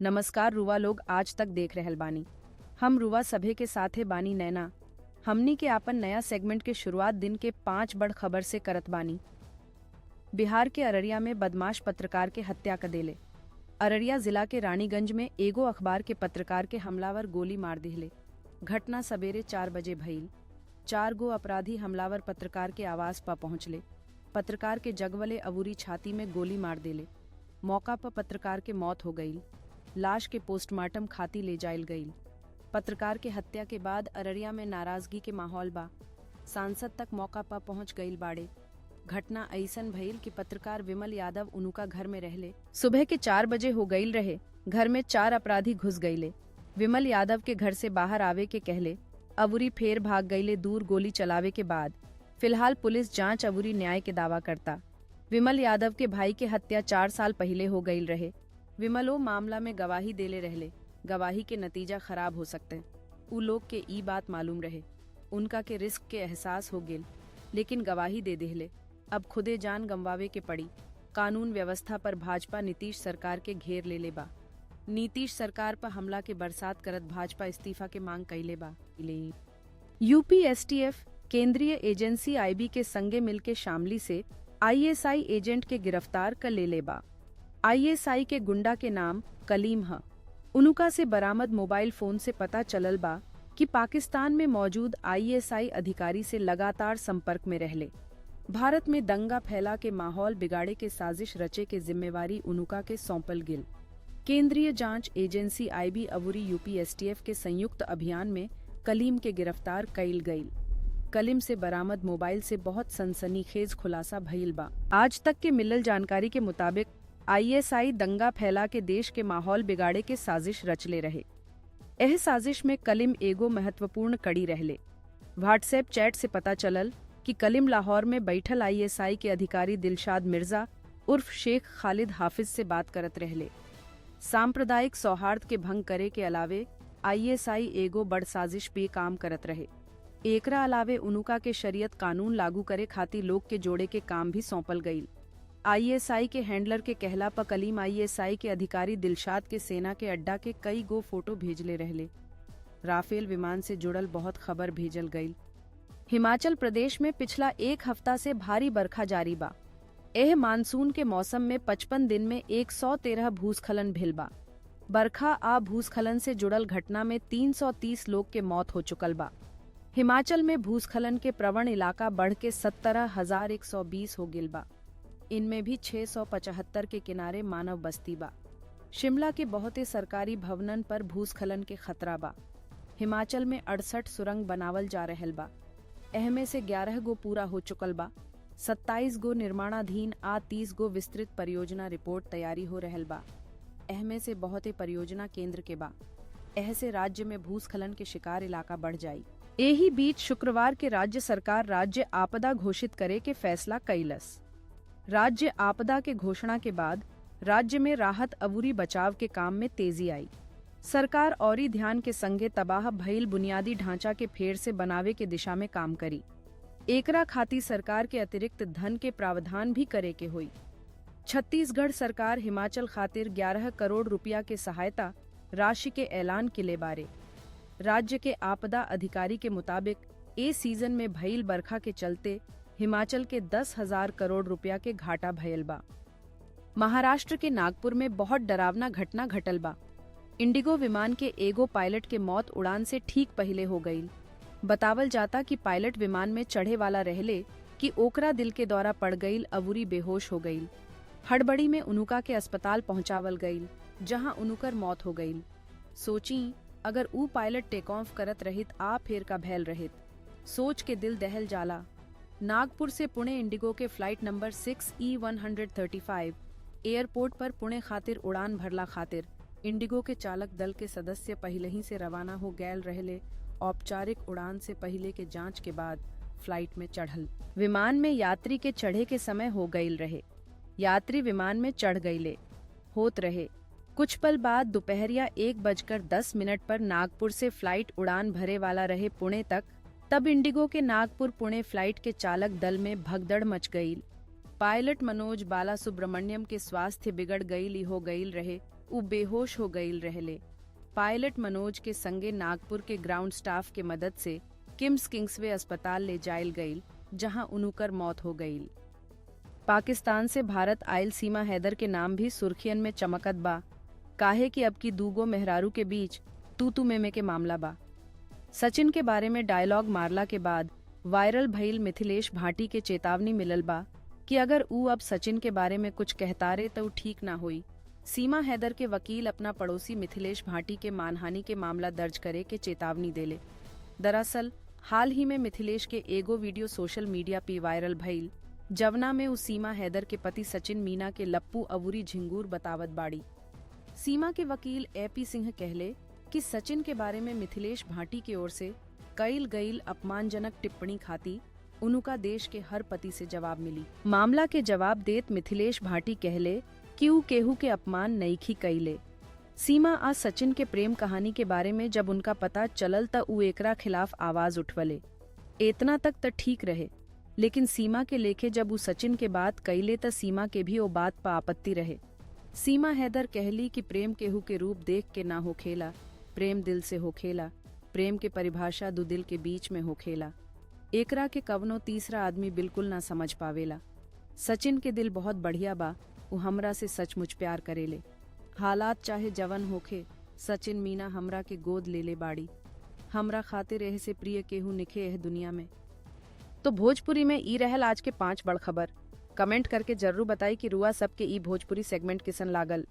नमस्कार रुवा लोग आज तक देख रहल बानी। हम रुवा सभे के साथे बानी नैना। हमनी के आपन नया सेगमेंट के शुरुआत दिन के 5 बड़ खबर से करत बानी। बिहार के अररिया में बदमाश पत्रकार के हत्या क देले। अररिया जिला के रानीगंज में एगो अखबार के पत्रकार के हमलावर गोली मार दिले। घटना सबेरे 4 बजे भइल। 4 गो अपराधी हमलावर पत्रकार के आवास पर पहुंचले। पत्रकार के जगवले अवूरी छाती में गोली मार देले। मौका पर पत्रकार के मौत हो गई। लाश के पोस्टमार्टम खाती ले जायल गई। पत्रकार के हत्या के बाद अररिया में नाराजगी के माहौल बा। सांसद तक मौका पर पहुंच गईल बाड़े। घटना ऐसन भइल कि पत्रकार विमल यादव उनका घर में रहले। सुबह के 4 बजे हो गईल रहे। घर में 4 अपराधी घुस गईले। विमल यादव के घर से बाहर आवे के कहले। अवूरी फेर भाग गईले दूर गोली चलावे के बाद। फिलहाल पुलिस जांच अवूरी न्याय के दावा करता। विमल यादव के भाई के हत्या 4 साल पहले हो गईल रहे। विमलो मामला में गवाही देले रहले। गवाही के नतीजा खराब हो सकते। उ लोग के ई बात मालूम रहे। उनका के रिस्क के एहसास हो गेल, लेकिन गवाही दे देहले। अब खुदे जान गंवावे के पड़ी। कानून व्यवस्था पर भाजपा नीतीश सरकार के घेर ले बा। नीतीश सरकार पर हमला के बरसात करत भाजपा इस्तीफा के मांग कैले बा। यूपी एसटीएफ केंद्रीय एजेंसी आईबी के संगे मिलके शामली से आईएसआई एजेंट के गिरफ्तार कर ले बा। आईएसआई के गुंडा के नाम कलीम है। उनुका से बरामद मोबाइल फोन से पता चलल बा कि पाकिस्तान में मौजूद आईएसआई अधिकारी से लगातार संपर्क में रहले। भारत में दंगा फैला के माहौल बिगाड़े के साजिश रचे के जिम्मेवारी उनुका के सौंपल गिल। केंद्रीय जांच एजेंसी आईबी अवूरी यूपी एसटीएफ के संयुक्त अभियान में कलीम के गिरफ्तार कईल गईल। कलीम से बरामद मोबाइल से बहुत सनसनीखेज खुलासा भइल बा। आज तक के मिलल जानकारी के मुताबिक आईएसआई दंगा फैला के देश के माहौल बिगाड़े के साजिश रचले रहे। एह साजिश में कलीम एगो महत्वपूर्ण कड़ी रहले। व्हाट्सएप चैट से पता चलल कि कलीम लाहौर में बैठल आईएसआई के अधिकारी दिलशाद मिर्जा उर्फ शेख खालिद हाफिज से बात करत रहले। सांप्रदायिक सौहार्द के भंग करे के अलावे आईएसआई एगो बड़ साजिश पे काम करत रहे। एकरा अलावे उनुका के शरीयत कानून लागू करे खातिर लोग के जोड़े के काम भी सौंपल गईल। आईएसआई के हैंडलर के कहला पर कलीम आईएसआई के अधिकारी दिलशाद के सेना के अड्डा के कई गो फोटो भेजले रहले। राफेल विमान से जुड़ल बहुत खबर भेजल गईल। हिमाचल प्रदेश में पिछला 1 हफ्ता से भारी बरखा जारी बा। एह मानसून के मौसम में 55 दिन में 113 भूस्खलन भेल बा। बरखा आ भूस्खलन से जुड़ल घटना में 330 लोग के मौत हो चुकल बा। हिमाचल में भूस्खलन के प्रवण इलाका बढ़ के 17,120 हो गिल बा। इनमें भी 675 के किनारे मानव बस्ती बा। शिमला के बहुते सरकारी भवनन पर भूस्खलन के खतरा बा। हिमाचल में 68 सुरंग बनावल जा रहल बा। एहमे से 11 गो पूरा हो चुकल बा। 27 गो निर्माणाधीन आ 30 गो विस्तृत परियोजना रिपोर्ट तैयारी हो रहल बा। एहमे से बहुते परियोजना केंद्र के बा। एह से राज्य में भूस्खलन के शिकार इलाका बढ़ जाई। एही बीच शुक्रवार के राज्य सरकार राज्य आपदा घोषित करे के फैसला कईलस। राज्य आपदा के घोषणा के बाद राज्य में राहत अवूरी बचाव के काम में तेजी आई। सरकार औरी ध्यान के संगे तबाह भइल बुनियादी ढांचा के फेर से बनावे के दिशा में काम करी। एकरा खातिर सरकार के अतिरिक्त धन के प्रावधान भी करे के होई। छत्तीसगढ़ सरकार हिमाचल खातिर 11 करोड़ रुपया के सहायता राशि के ऐलान किले बारे। राज्य के आपदा अधिकारी के मुताबिक ए सीजन में भइल बरखा के चलते हिमाचल के 10,000 करोड़ रुपया के घाटा भयल बा। महाराष्ट्र के नागपुर में बहुत डरावना घटना घटल बा। इंडिगो विमान के एगो पायलट के मौत उड़ान से ठीक पहले हो गई। बतावल जाता कि पायलट विमान में चढ़े वाला रहले कि ओकरा दिल के दौरा पड़ गईल अवूरी बेहोश हो गईल। हड़बड़ी में उनुका के अस्पताल पहुंचावल गईल, जहां उनुकर मौत हो गईल। सोची अगर ऊ पायलट टेक ऑफ करत रहित आ फेर का भैल रहित। सोच के दिल दहल जाला। नागपुर से पुणे इंडिगो के फ्लाइट नंबर 6E135 एयरपोर्ट पर पुणे खातिर उड़ान भरला खातिर इंडिगो के चालक दल के सदस्य पहले ही से रवाना हो गैल रहले। औपचारिक उड़ान से पहले के जांच के बाद फ्लाइट में चढ़ल। विमान में यात्री के चढ़े के समय हो गईल रहे। यात्री विमान में चढ़ गईले होत रहे। कुछ पल बाद दोपहरिया 1:10 पर नागपुर से फ्लाइट उड़ान भरे वाला रहे पुणे तक। तब इंडिगो के नागपुर पुणे फ्लाइट के चालक दल में भगदड़ मच गई। पायलट मनोज बाला सुब्रमण्यम के स्वास्थ्य बिगड़ गई हो गईल रहे। उ बेहोश हो गईल रहले। पायलट मनोज के संगे नागपुर के ग्राउंड स्टाफ के मदद से किम्स किंग्सवे अस्पताल ले जायल गईल, जहां उनुकर मौत हो गईल। पाकिस्तान से भारत आयल सीमा हैदर के नाम भी सुर्खियन में चमकत बा, काहे कि अब की दूगो मेहरारू के बीच तू में के मामला बा। सचिन के बारे में डायलॉग मारला के बाद वायरल भइल मिथिलेश भाटी के चेतावनी मिलल बा कि अगर ऊ अब सचिन के बारे में कुछ कहतारे तो ठीक ना होई। सीमा हैदर के वकील अपना पड़ोसी मिथिलेश भाटी के मानहानि के मामला दर्ज करे के चेतावनी देले। दरअसल हाल ही में मिथिलेश के एगो वीडियो सोशल मीडिया पे वायरल भइल, जवना में उ सीमा हैदर के पति सचिन मीना के लप्पू अवूरी झिंगूर बतावत बाड़ी। सीमा के वकील AP सिंह कहले कि सचिन के बारे में मिथिलेश भाटी की ओर से कईल गईल अपमानजनक टिप्पणी खाती उनुका देश के हर पति से जवाब मिली। मामला के जवाब देत मिथिलेश भाटी कहले कि ऊ केहू के अपमान नईखी कईले। सीमा आज सचिन के प्रेम कहानी के बारे में जब उनका पता चलल त ऊ एकरा खिलाफ आवाज उठवले। इतना तक त ठीक रहे, लेकिन सीमा के लेखे जब ऊ सचिन के बात कईले त सीमा के भी ओ बात पर आपत्ति रहे। सीमा हैदर कहली कि प्रेम केहू के रूप देख के ना होखेला, प्रेम दिल से होखेला। प्रेम के परिभाषा दो दिल के बीच में होखेला। एकरा के कवनो तीसरा आदमी बिल्कुल ना समझ पावेला। सचिन के दिल बहुत बढ़िया बा, ऊ हमरा से सचमुच प्यार करेले। हालात चाहे जवन होखे, सचिन मीना हमरा के गोद ले बाड़ी। हमरा खातिर एह से प्रिय केहू निखे एह दुनिया में। तो भोजपुरी में ई रहल आज के 5 बड़ खबर। कमेंट करके जरूर बताई कि रुआ सबके ई भोजपुरी सेगमेंट किसन लागल।